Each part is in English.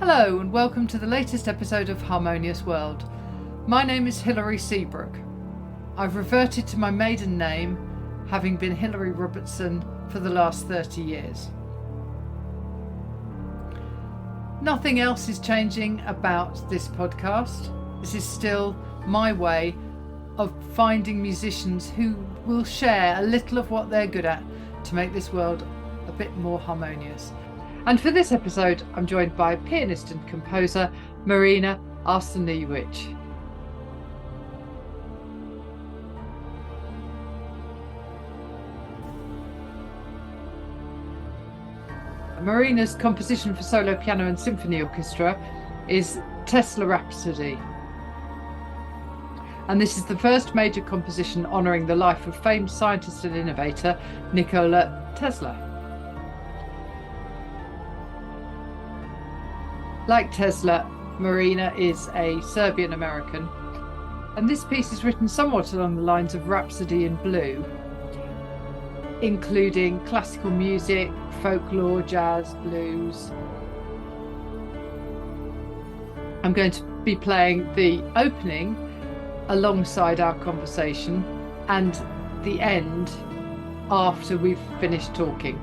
Hello and welcome to the latest episode of Harmonious World. My name is Hilary Seabrook. I've reverted to my maiden name, having been Hilary Robertson for the last 30 years. Nothing else is changing about this podcast. This is still my way of finding musicians who will share a little of what they're good at to make this world a bit more harmonious. And for this episode, I'm joined by pianist and composer Marina Arsenijevic. Marina's composition for solo piano and symphony orchestra is Tesla Rhapsody. And this is the first major composition honouring the life of famed scientist and innovator Nikola Tesla. Like Tesla, Marina is a Serbian American, and this piece is written somewhat along the lines of Rhapsody in Blue, including classical music, folklore, jazz, blues. I'm going to be playing the opening alongside our conversation and the end after we've finished talking.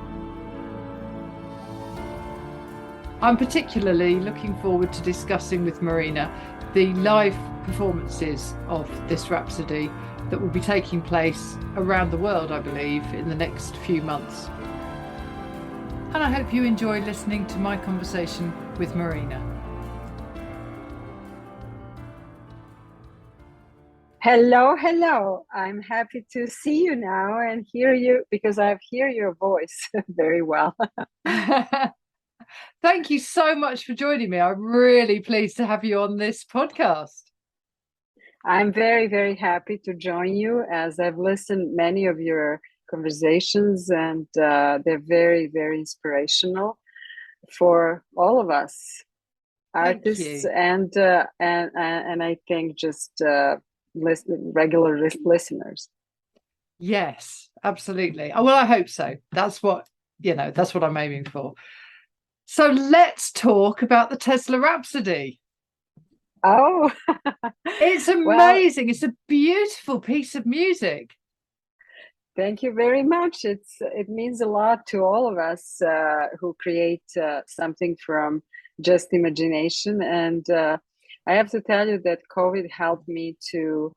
I'm particularly looking forward to discussing with Marina the live performances of this Rhapsody that will be taking place around the world, I believe, in the next few months. And I hope you enjoy listening to my conversation with Marina. Hello. I'm happy to see you now and hear you because I hear your voice very well. Thank you so much for joining me. I'm really pleased to have you on this podcast. I'm very, very happy to join you as I've listened many of your conversations and they're very, very inspirational for all of us, artists and I think just regular listeners. Yes, absolutely. Well, I hope so. That's what I'm aiming for. So let's talk about the Tesla Rhapsody. Oh, it's amazing. It's a beautiful piece of music. Thank you very much. It means a lot to all of us who create something from just imagination. And I have to tell you that COVID helped me to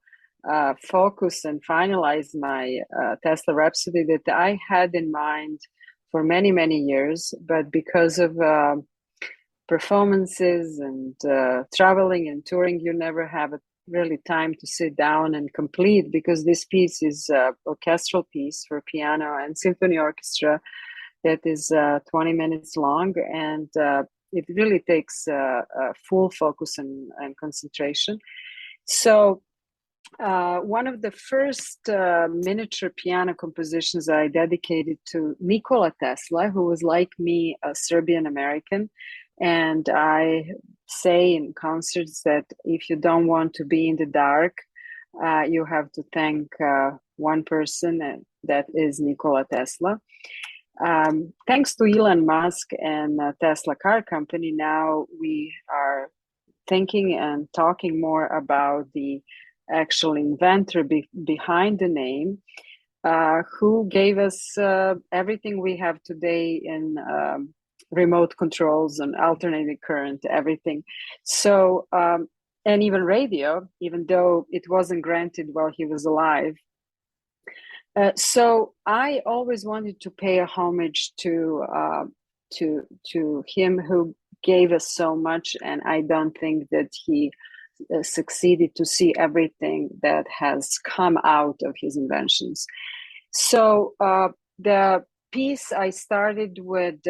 focus and finalize my Tesla Rhapsody that I had in mind for many, many years, but because of performances and traveling and touring, you never have really time to sit down and complete, because this piece is an orchestral piece for piano and symphony orchestra that is 20 minutes long, and it really takes full focus and concentration. So one of the first miniature piano compositions I dedicated to Nikola Tesla, who was like me, a Serbian American. And I say in concerts that if you don't want to be in the dark, you have to thank one person, and that is Nikola Tesla. Thanks to Elon Musk and Tesla Car Company, now we are thinking and talking more about the actual inventor behind the name, who gave us everything we have today in remote controls and alternating current, everything. So, and even radio, even though it wasn't granted while he was alive. So I always wanted to pay a homage to him who gave us so much, and I don't think that he succeeded to see everything that has come out of his inventions. So the piece I started with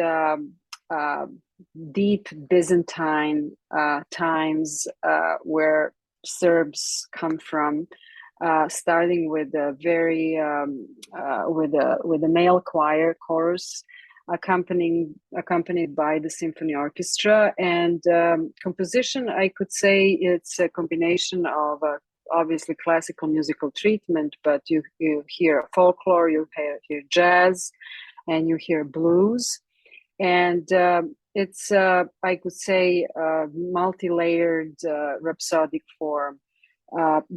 deep Byzantine times where Serbs come from, starting with a very with a male choir chorus accompanied by the symphony orchestra, and composition, I could say it's a combination of obviously classical musical treatment, but you hear folklore, you hear jazz, and you hear blues. And it's I could say multi-layered rhapsodic form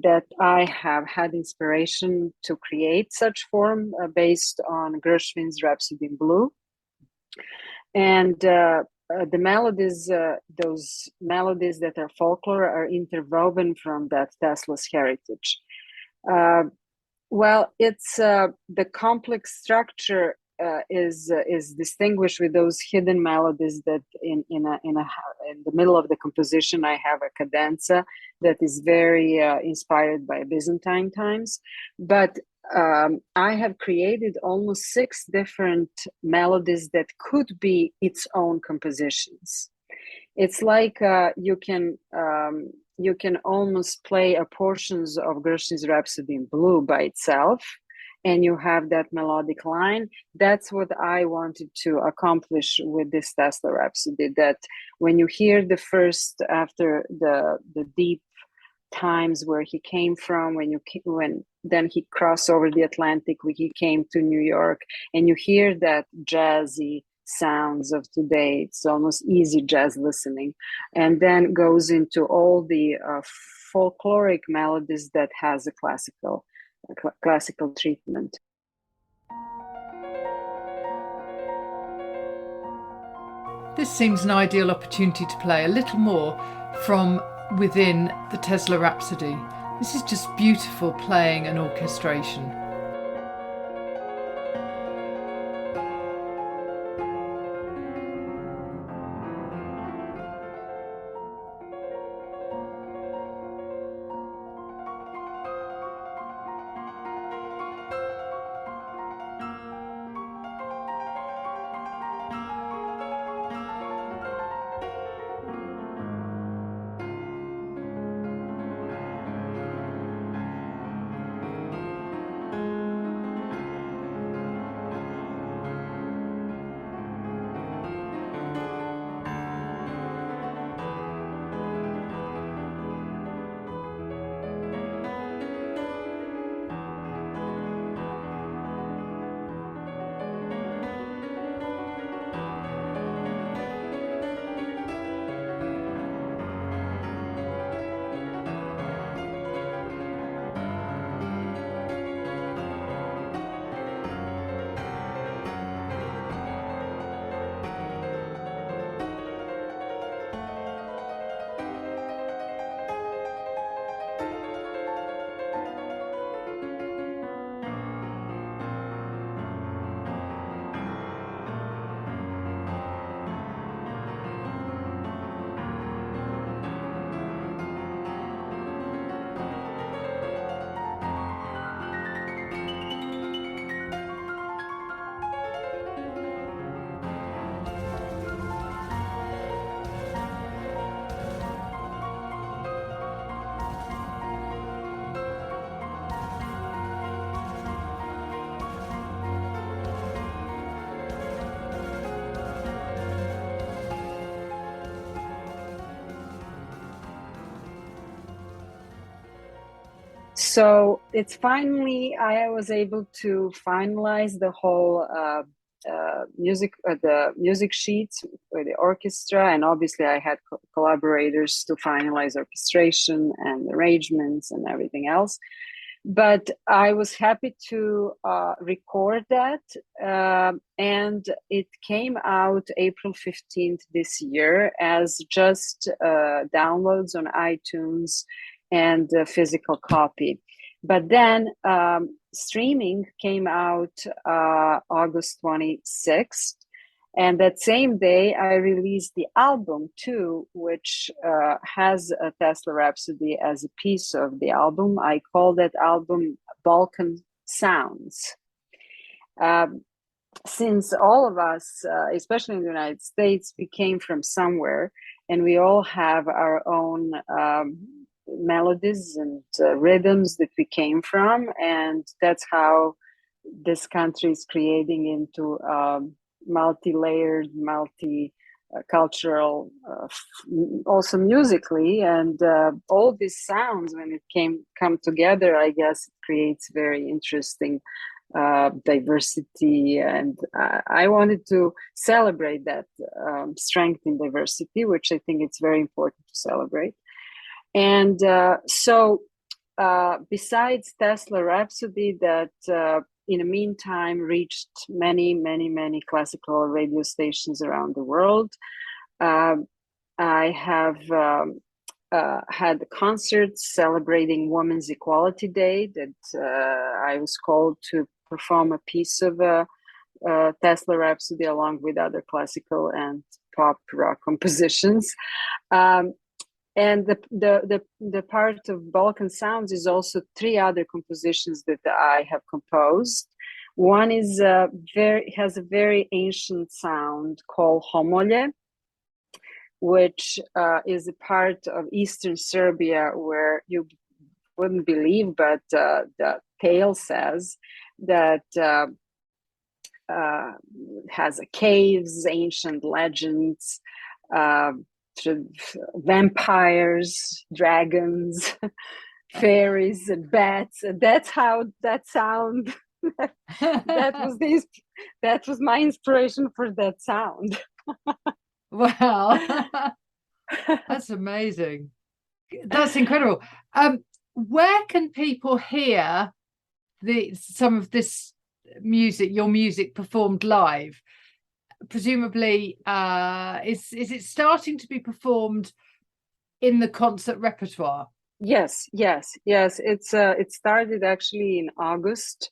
that I have had inspiration to create such form based on Gershwin's Rhapsody in Blue. And the melodies, those melodies that are folklore, are interwoven from that Tesla's heritage. Well, it's the complex structure is distinguished with those hidden melodies that in the middle of the composition I have a cadenza that is very inspired by Byzantine times, but I have created almost 6 different melodies that could be its own compositions. It's like you can almost play a portions of Gershwin's Rhapsody in Blue by itself, and you have that melodic line. That's what I wanted to accomplish with this Tesla Rhapsody, that when you hear the first, after the deep times where he came from, when then he crossed over the Atlantic, when he came to New York, and you hear that jazzy sounds of today, it's almost easy jazz listening, and then goes into all the folkloric melodies that has a classical treatment. This seems an ideal opportunity to play a little more from within the Tesla Rhapsody. This is just beautiful playing and orchestration. So it's finally, I was able to finalize the whole the music sheets with the orchestra, and obviously I had collaborators to finalize orchestration and arrangements and everything else. But I was happy to record that, and it came out April 15th this year as just downloads on iTunes and a physical copy. But then streaming came out August 26th. And that same day, I released the album too, which has a Tesla Rhapsody as a piece of the album. I call that album Balkan Sounds. Since all of us, especially in the United States, we came from somewhere, and we all have our own melodies and rhythms that we came from, and that's how this country is creating into multi-layered, multi-cultural, also musically, and all these sounds, when it come together, I guess it creates very interesting diversity, and I wanted to celebrate that strength in diversity, which I think it's very important to celebrate. And besides Tesla Rhapsody, that in the meantime reached many, many, many classical radio stations around the world, I have had concerts celebrating Women's Equality Day that I was called to perform a piece of Tesla Rhapsody along with other classical and pop rock compositions. And the part of Balkan Sounds is also three other compositions that I have composed. One is has a very ancient sound called homolje, which is a part of eastern Serbia where you wouldn't believe, but the tale says that has caves, ancient legends, vampires, dragons, fairies, and bats. And that's how that sound. That was my inspiration for that sound. Wow. That's amazing. That's incredible. Where can people hear some of this music, your music performed live? Presumably, is it starting to be performed in the concert repertoire? Yes. It started actually in August.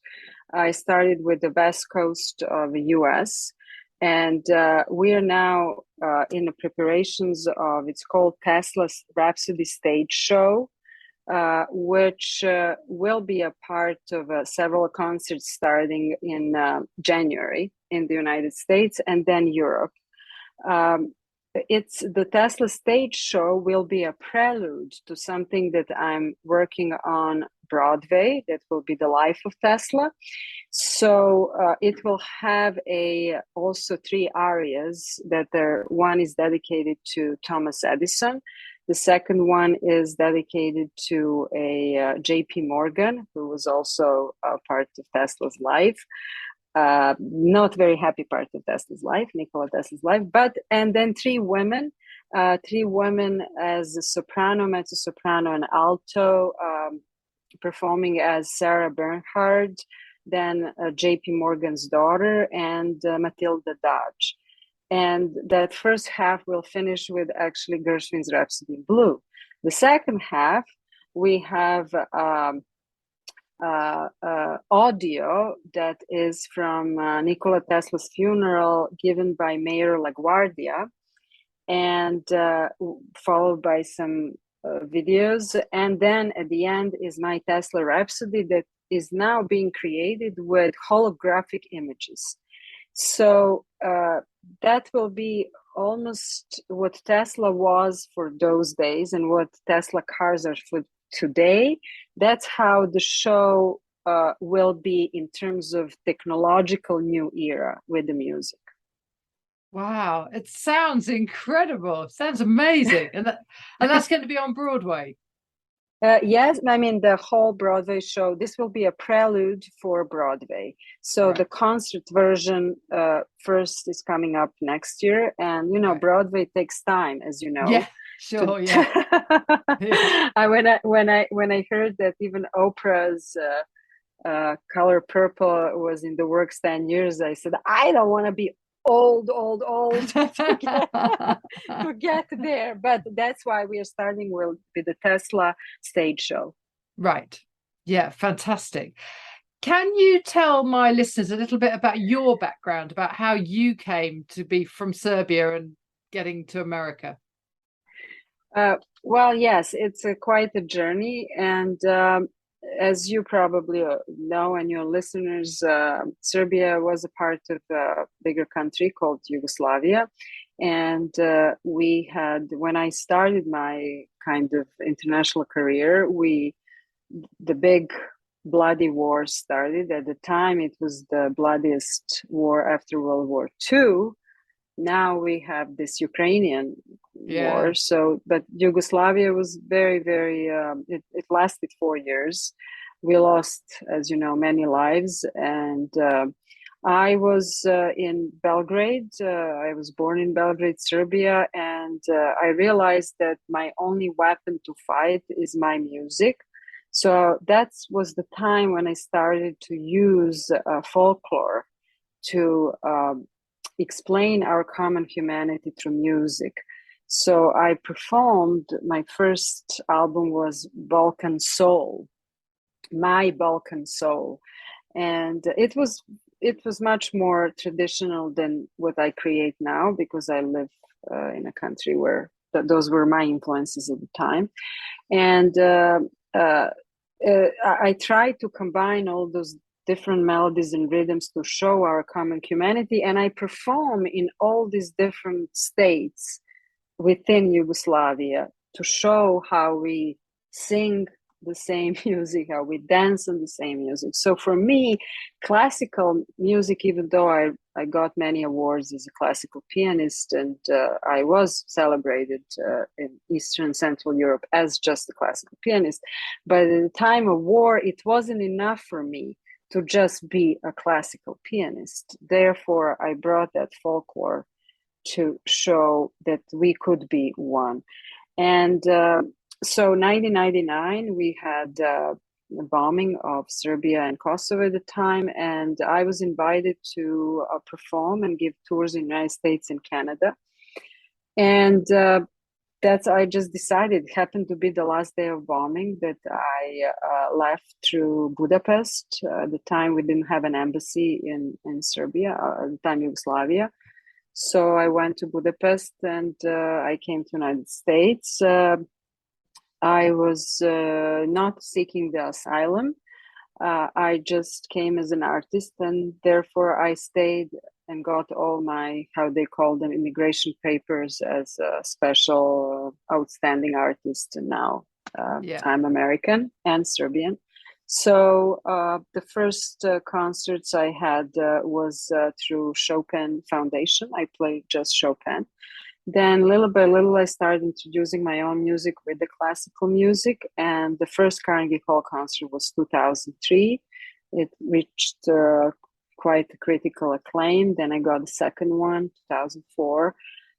I started with the West Coast of the US, and we are now in the preparations of, it's called Tesla Rhapsody Stage Show, which will be a part of several concerts starting in January in the United States and then Europe. It's the Tesla Stage Show will be a prelude to something that I'm working on Broadway. That will be the life of Tesla. So it will have also three arias that one is dedicated to Thomas Edison. The second one is dedicated to a J.P. Morgan, who was also a part of Tesla's life. Not very happy part of Tesla's life, Nikola Tesla's life, and then three women as a soprano, mezzo-soprano, and alto, performing as Sarah Bernhardt, then J.P. Morgan's daughter, and Matilda Dodge. And that first half will finish with actually Gershwin's Rhapsody in Blue. The second half, we have audio that is from Nikola Tesla's funeral given by Mayor LaGuardia, and followed by some videos. And then at the end is my Tesla Rhapsody that is now being created with holographic images. So that will be almost what Tesla was for those days and what Tesla cars are for today. That's how the show will be in terms of technological new era with the music. Wow, it sounds incredible. Sounds amazing. And that's going to be on Broadway. Yes, I mean the whole Broadway show. This will be a prelude for Broadway. So right. The concert version first is coming up next year, and right. Broadway takes time, as you know. Yeah, sure. Yeah. When I heard that even Oprah's Color Purple was in the works 10 years, I said I don't want to be old to get there, but that's why we are starting with the Tesla Stage Show. Right. Yeah, fantastic. Can you tell my listeners a little bit about your background, about how you came to be from Serbia and getting to America? Well, yes, it's quite a journey, and as you probably know, and your listeners, Serbia was a part of a bigger country called Yugoslavia. And we had, when I started my kind of international career, the big bloody war started. At the time, it was the bloodiest war after World War II. Now we have this Ukrainian war. So, but Yugoslavia was very, very, it lasted 4 years, we lost, as you know, many lives. And I was in Belgrade. I was born in Belgrade, Serbia, and I realized that my only weapon to fight is my music. So that was the time when I started to use folklore to explain our common humanity through music. So I performed, my first album was Balkan Soul, My Balkan Soul. And it was much more traditional than what I create now, because I live in a country where those were my influences at the time. And I try to combine all those different melodies and rhythms to show our common humanity. And I perform in all these different states within Yugoslavia to show how we sing the same music, how we dance on the same music. So for me, classical music, even though I got many awards as a classical pianist, and I was celebrated in Eastern and Central Europe as just a classical pianist, but at the time of war, it wasn't enough for me to just be a classical pianist. Therefore, I brought that folklore to show that we could be one. And so 1999, we had the bombing of Serbia and Kosovo at the time, and I was invited to perform and give tours in the United States and Canada. And I just decided, it happened to be the last day of bombing, that I left through Budapest. At the time, we didn't have an embassy in Serbia, at the time Yugoslavia. So I went to Budapest, and I came to the United States. I was not seeking the asylum. I just came as an artist, and therefore I stayed and got all my, how they call them, immigration papers as a special outstanding artist. And now I'm American and Serbian. So the first concerts I had was through Chopin Foundation. I played just Chopin. Then little by little, I started introducing my own music with the classical music. And the first Carnegie Hall concert was 2003. It reached quite a critical acclaim. Then I got the second one, 2004.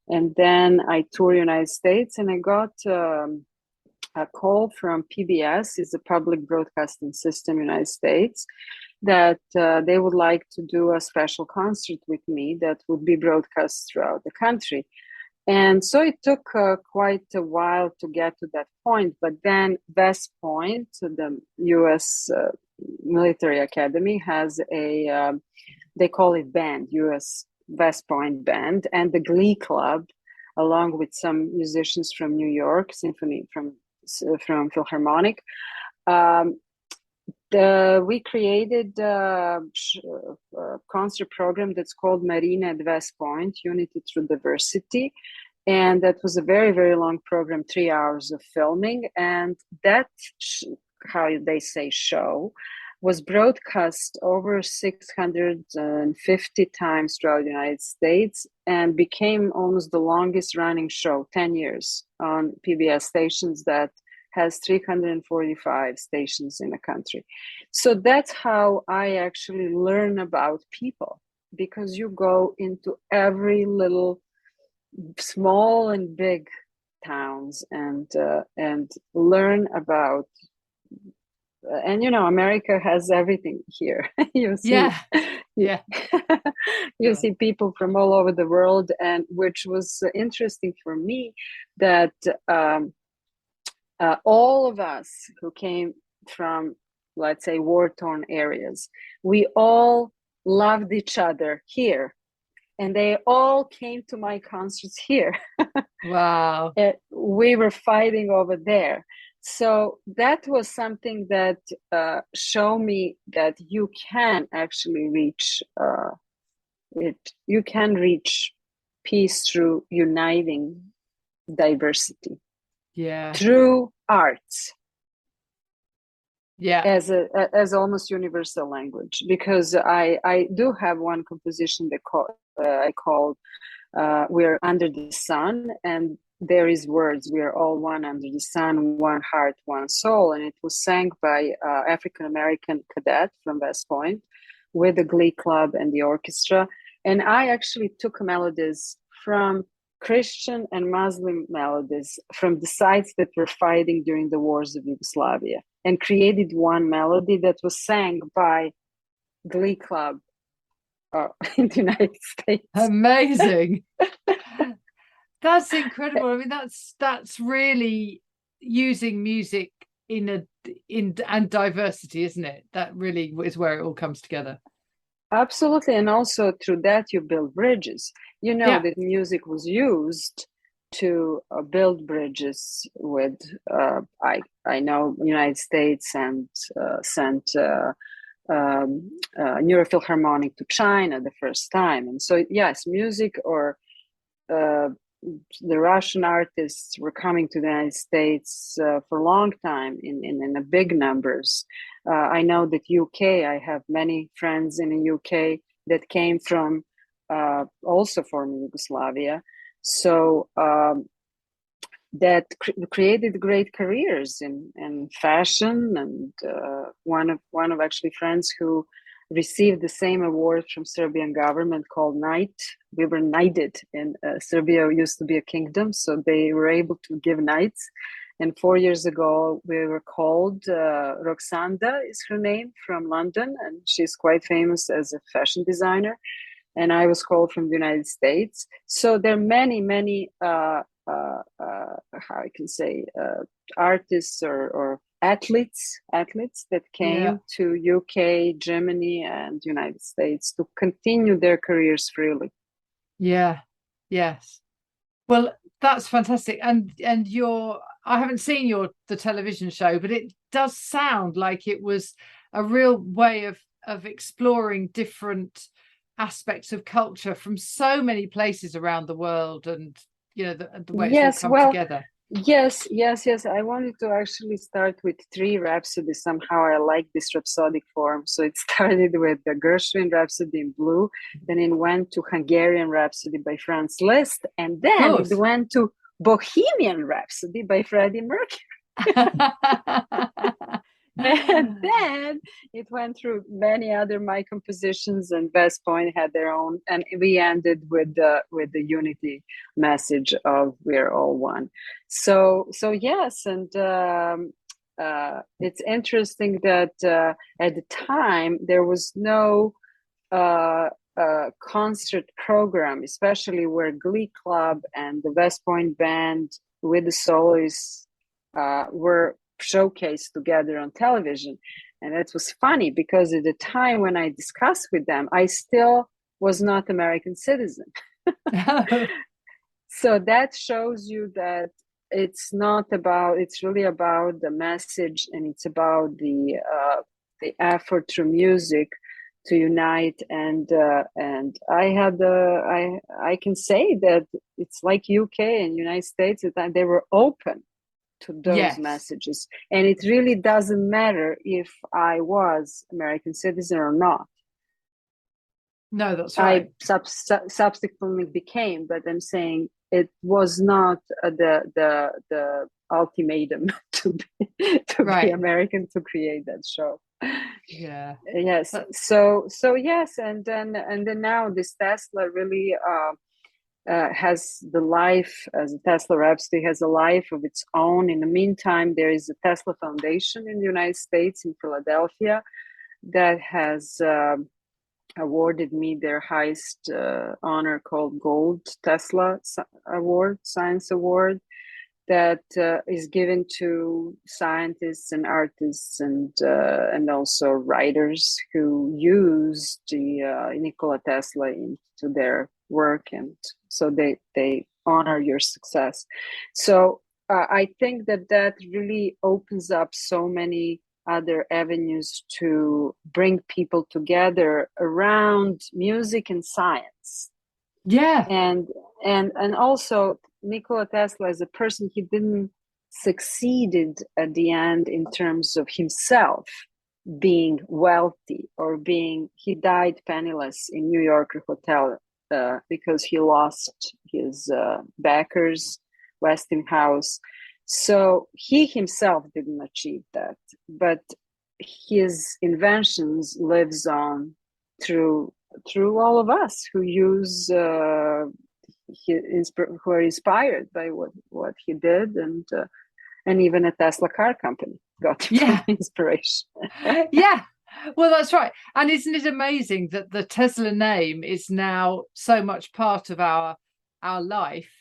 And then I toured the United States, and I got a call from PBS, is a public broadcasting system in the United States, that they would like to do a special concert with me that would be broadcast throughout the country. And so it took quite a while to get to that point. But then West Point, the U.S. Military Academy, has a, they call it band, U.S. West Point Band, and the Glee Club, along with some musicians from New York Symphony, from Philharmonic. We created a concert program that's called Marina at West Point, Unity Through Diversity. And that was a very, very long program, 3 hours of filming. And that, how they say, show was broadcast over 650 times throughout the United States and became almost the longest running show, 10 years on PBS stations that has 345 stations in the country. So that's how I actually learn about people, because you go into every little small and big towns and learn about, and you know, America has everything here. You see, you see people from all over the world, and which was interesting for me that all of us who came from, let's say, war-torn areas, we all loved each other here, and they all came to my concerts here. Wow. We were fighting over there. So that was something that showed me that you can actually reach it. You can reach peace through uniting diversity. Yeah. Through arts. Yeah. As almost universal language, because I do have one composition that I called "We're Under the Sun," and there is words, we are all one under the sun, one heart, one soul. And it was sang by African-American cadet from West Point with the Glee Club and the orchestra. And I actually took melodies from Christian and Muslim melodies from the sites that were fighting during the wars of Yugoslavia and created one melody that was sang by Glee Club in the United States. Amazing. That's incredible. I mean, that's really using music in and diversity, isn't it? That really is where it all comes together. Absolutely. And also through that, you build bridges. You know, Yeah. that music was used to build bridges with, I know, United States and sent Neurophilharmonic to China the first time. And so, yes, music or the Russian artists were coming to the United States for a long time in a big numbers. I know that UK, I have many friends in the UK that came from also former Yugoslavia. So that created great careers in fashion. And one of actually friends who received the same award from Serbian government called Knight. We were knighted in Serbia used to be a kingdom, so they were able to give knights. And 4 years ago, we were called, Roxanda is her name, from London, and she's quite famous as a fashion designer. And I was called from the United States. So there are many, how I can say, artists or athletes that came to UK, Germany, and United States to continue their careers freely. Yeah. Yes. Well, that's fantastic. And I haven't seen the television show, but it does sound like it was a real way of exploring different aspects of culture from so many places around the world, and the way it's all come together. Yes. I wanted to actually start with 3 rhapsodies. Somehow I like this rhapsodic form. So it started with the Gershwin Rhapsody in Blue, then it went to Hungarian Rhapsody by Franz Liszt, and then it went to Bohemian Rhapsody by Freddie Mercury. And then it went through many other my compositions, and West Point had their own, and we ended with the unity message of we're all one. So yes, and it's interesting that at the time there was no concert program, especially where Glee Club and the West Point band with the soloists were showcased together on television. And it was funny because at the time when I discussed with them, I still was not American citizen. So that shows you that it's really about the message, and it's about the effort through music to unite. And I can say that it's like UK and United States that they were open to those messages, and it really doesn't matter if I was American citizen or not. No, that's right. I subsequently became, but I'm saying it was not the ultimatum to be American to create that show. Yeah. Yes. So yes, and then now this Tesla really has the life, as a Tesla Rhapsody has a life of its own. In the meantime, there is a Tesla Foundation in the United States, in Philadelphia, that has awarded me their highest honor called Gold Tesla Award, Science Award, that is given to scientists and artists and also writers who use the Nikola Tesla into their work, and so they honor your success. So I think that really opens up so many other avenues to bring people together around music and science. Yeah. And also Nikola Tesla as a person, he didn't succeeded at the end in terms of himself being wealthy or he died penniless in New Yorker hotel because he lost his backers Westinghouse. So he himself didn't achieve that, but his inventions lives on through all of us who use who are inspired by what he did, and even a Tesla car company got from inspiration. Yeah. Well, that's right. And isn't it amazing that the Tesla name is now so much part of our life,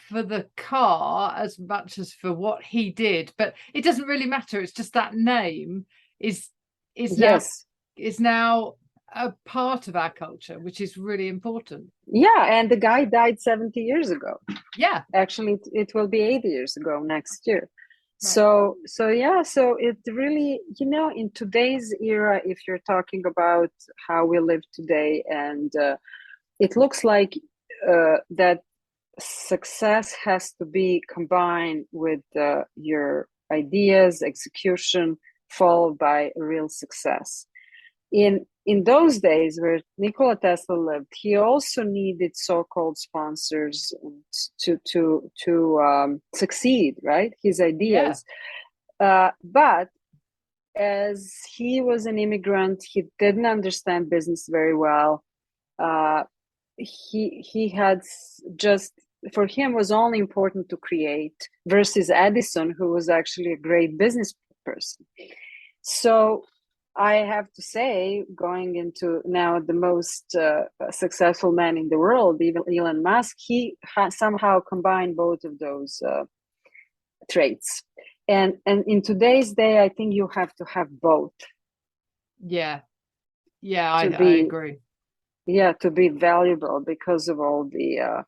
for the car as much as for what he did? But it doesn't really matter. It's just that name is now a part of our culture, which is really important. Yeah, and the guy died 70 years ago. Yeah. Actually, it will be 80 years ago next year. Right. So it really, in today's era, if you're talking about how we live today, and it looks like that success has to be combined with your ideas, execution, followed by real success. In those days where Nikola Tesla lived, he also needed so-called sponsors to succeed, right? His ideas. Yeah. But as he was an immigrant, he didn't understand business very well. He had just, for him, was only important to create, versus Edison, who was actually a great business person. So I have to say, going into now the most successful man in the world, even Elon Musk, he somehow combined both of those traits. And in today's day, I think you have to have both. Yeah. Yeah, I agree. Yeah, to be valuable, because of all the,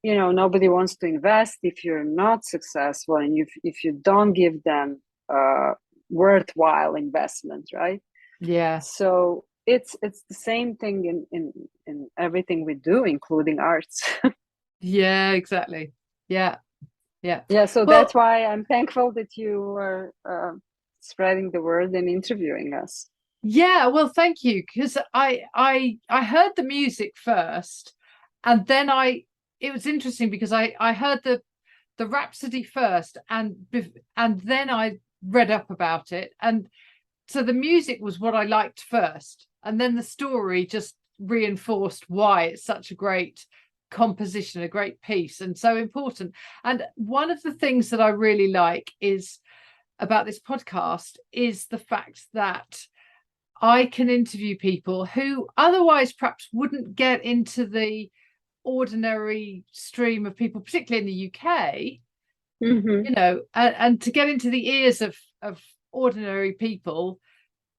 nobody wants to invest if you're not successful, and if you don't give them worthwhile investment, right? Yeah. So it's the same thing in everything we do, including arts. Yeah, exactly. Yeah. So that's why I'm thankful that you are spreading the word and interviewing us. Yeah, well, thank you, because I heard the music first, and then it was interesting because I heard the Rhapsody first, and then I read up about it, and so the music was what I liked first, and then the story just reinforced why it's such a great composition, a great piece, and so important. And one of the things that I really like is about this podcast is the fact that I can interview people who otherwise perhaps wouldn't get into the ordinary stream of people, particularly in the UK, and to get into the ears of ordinary people,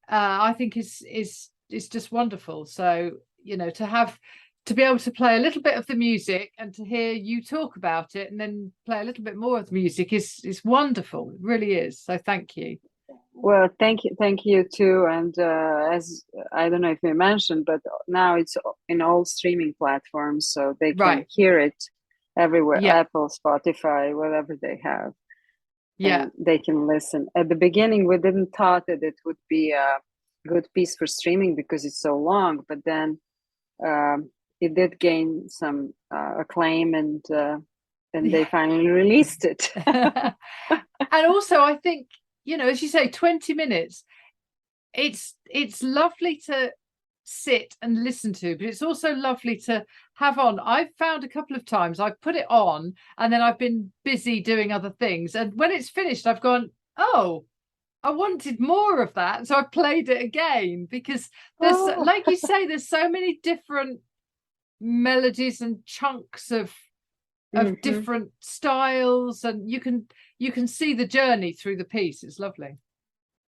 I think is just wonderful. So, to be able to play a little bit of the music and to hear you talk about it and then play a little bit more of the music is wonderful. It really is. So thank you. Well, thank you too. And as I don't know if you mentioned, but now it's in all streaming platforms, so they can hear it everywhere. Yeah. Apple, Spotify, whatever they have. Yeah, and they can listen. At the beginning, we didn't thought that it would be a good piece for streaming because it's so long, but then it did gain some acclaim, and they finally released it. And also, I think, as you say, 20 minutes, it's lovely to sit and listen to, but it's also lovely to have on. I've found a couple of times I've put it on and then I've been busy doing other things, and when it's finished I've gone, oh, I wanted more of that, so I played it again, because there's like you say, there's so many different melodies and chunks of different styles, and you can see the journey through the piece. It's lovely.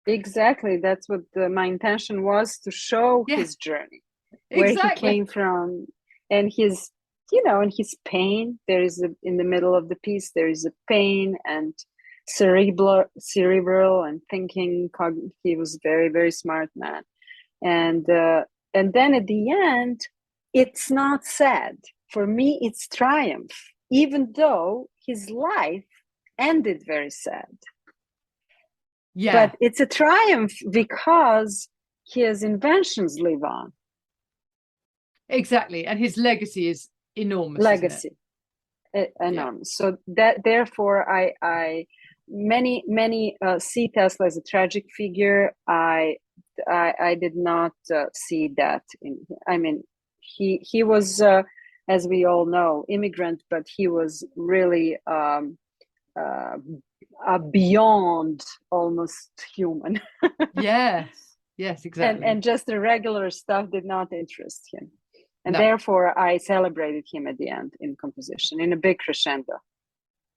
Exactly, that's what my intention was, to show his journey, where he came from, and his and his pain. There is in the middle of the piece there is a pain and cerebral and thinking. He was very, very smart man, and then at the end it's not sad. For me, it's triumph, even though his life ended very sad. Yeah. But it's a triumph because his inventions live on. Exactly. And his legacy is enormous. Legacy. enormous. So that therefore, I many see Tesla as a tragic figure. I did not see that in. I mean, he was, as we all know, immigrant, but he was really beyond almost human. Yes, exactly. And just the regular stuff did not interest him. And No. therefore, I celebrated him at the end in composition, in a big crescendo.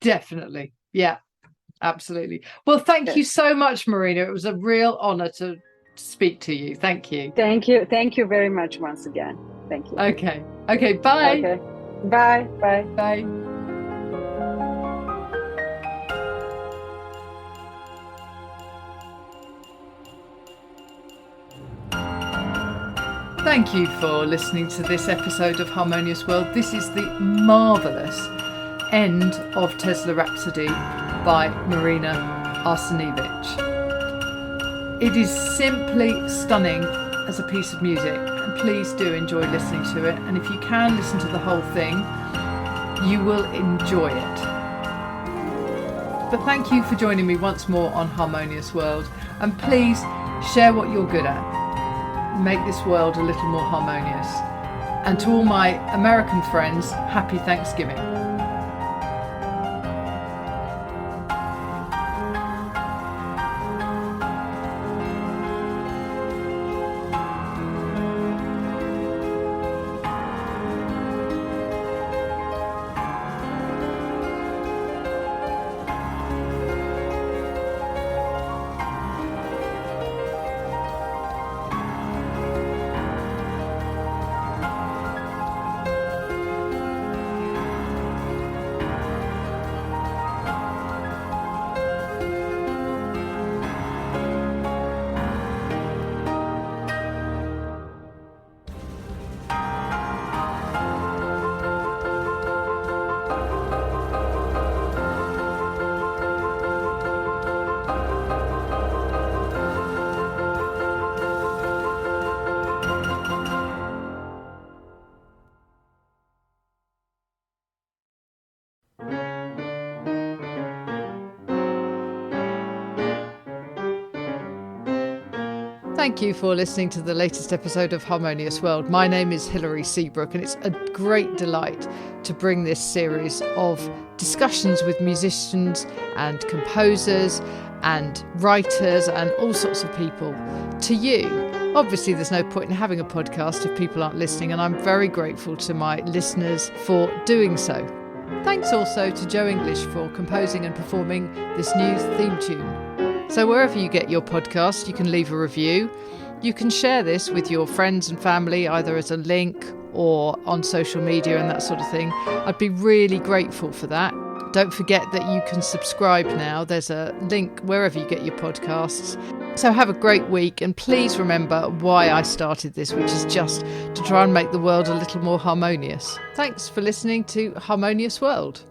Definitely. Yeah, absolutely. Well, thank you so much, Marina. It was a real honor to speak to you. Thank you. Thank you very much once again. Thank you. Okay, bye. Okay, bye. Bye. Thank you for listening to this episode of Harmonious World. This is the marvellous end of Tesla Rhapsody by Marina Arsenijevic. It is simply stunning as a piece of music, and please do enjoy listening to it. And if you can listen to the whole thing, you will enjoy it. But thank you for joining me once more on Harmonious World, and please share what you're good at. Make this world a little more harmonious. And to all my American friends, happy Thanksgiving. Thank you for listening to the latest episode of Harmonious World. My name is Hilary Seabrook, and it's a great delight to bring this series of discussions with musicians and composers and writers and all sorts of people to you. Obviously, there's no point in having a podcast if people aren't listening, and I'm very grateful to my listeners for doing so. Thanks also to Joe English for composing and performing this new theme tune. So wherever you get your podcast, you can leave a review. You can share this with your friends and family, either as a link or on social media and that sort of thing. I'd be really grateful for that. Don't forget that you can subscribe now. There's a link wherever you get your podcasts. So have a great week, and please remember why I started this, which is just to try and make the world a little more harmonious. Thanks for listening to Harmonious World.